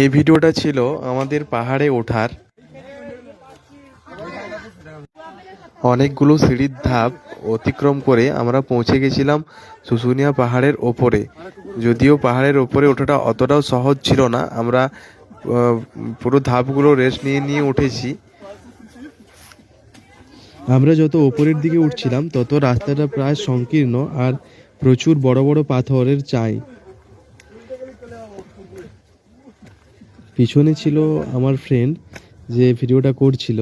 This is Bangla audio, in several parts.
এই ভিডিওটা ছিল আমাদের পাহাড়ে ওঠার। অনেকগুলো সিঁড়ির ধাপ অতিক্রম করে আমরা পৌঁছে গেছিলাম শুশুনিয়া পাহাড়ের ওপরে। যদিও পাহাড়ের ওপরে ওঠাটা অতটাও সহজ ছিল না, আমরা পুরো ধাপগুলো রেস্ট নিয়ে নিয়ে উঠেছি। আমরা যত ওপরের দিকে উঠছিলাম তত রাস্তাটা প্রায় সংকীর্ণ আর প্রচুর বড় বড় পাথরের চাই। পিছনে ছিল আমার ফ্রেন্ড যে ভিডিওটা করছিল।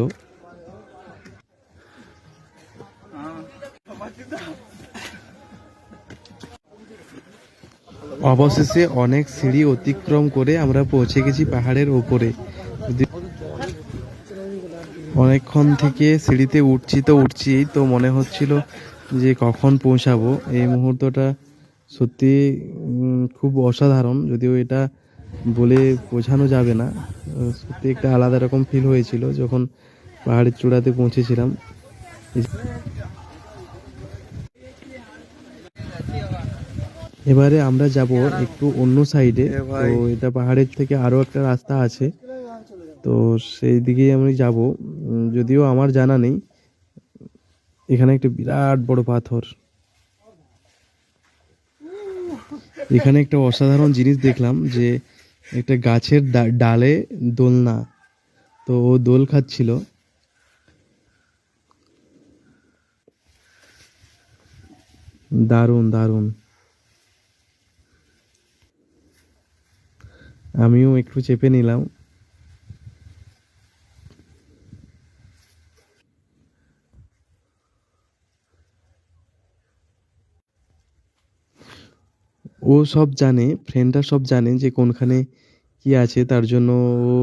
অবশেষে অনেক সিঁড়ি অতিক্রম করে আমরা পৌঁছে গেছি পাহাড়ের ওপরে। অনেকক্ষণ থেকে সিঁড়িতে উঠছি তো মনে হচ্ছিল যে কখন পৌঁছাবো। এই মুহূর্তটা সত্যি খুব অসাধারণ, যদিও এটা বলে বোঝানো যাবে না। সত্যি একটা আলাদা রকম ফিল হয়েছিল যখন পাহাড়ের চূড়াতে পৌঁছেছিলাম। এবারে আমরা যাব একটু অন্য সাইডে। তো এটা পাহাড়ের থেকে আরো একটা রাস্তা আছে, তো সেই দিকেই আমি যাব। যদিও আমার জানা নেই। এখানে একটা বিরাট বড় পাথর। এখানে একটা অসাধারণ জিনিস দেখলাম যে একটা গাছের ডালে দোলনা, তো ও দোল খাচ্ছিল। দারুণ দারুণ। আমিও একটু চেপে নিলাম। ও সব জানে, ফ্রেন্ডটা সব জানে যে কোনখানে কি আছে, তার জন্য ও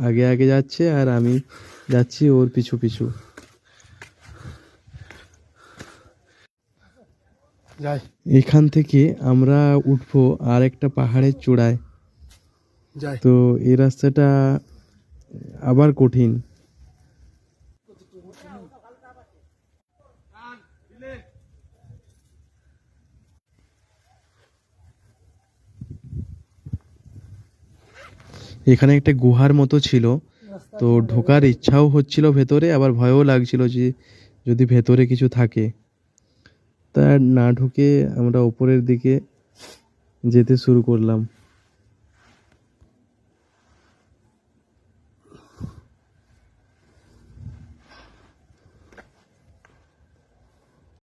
আগে আগে যাচ্ছে আর আমি যাচ্ছি ওর পিছু পিছু। এখান থেকে আমরা উঠবো আর একটা পাহাড়ের চূড়ায়। তো এই রাস্তাটা আবার কঠিন। এখানে একটা গুহার মতো ছিল, তো ঢোকার ইচ্ছাও হচ্ছিল ভেতরে, আবার ভয়ও লাগছিল যে যদি ভেতরে কিছু থাকে। তা না ঢুকে আমরা উপরের দিকে যেতে শুরু করলাম।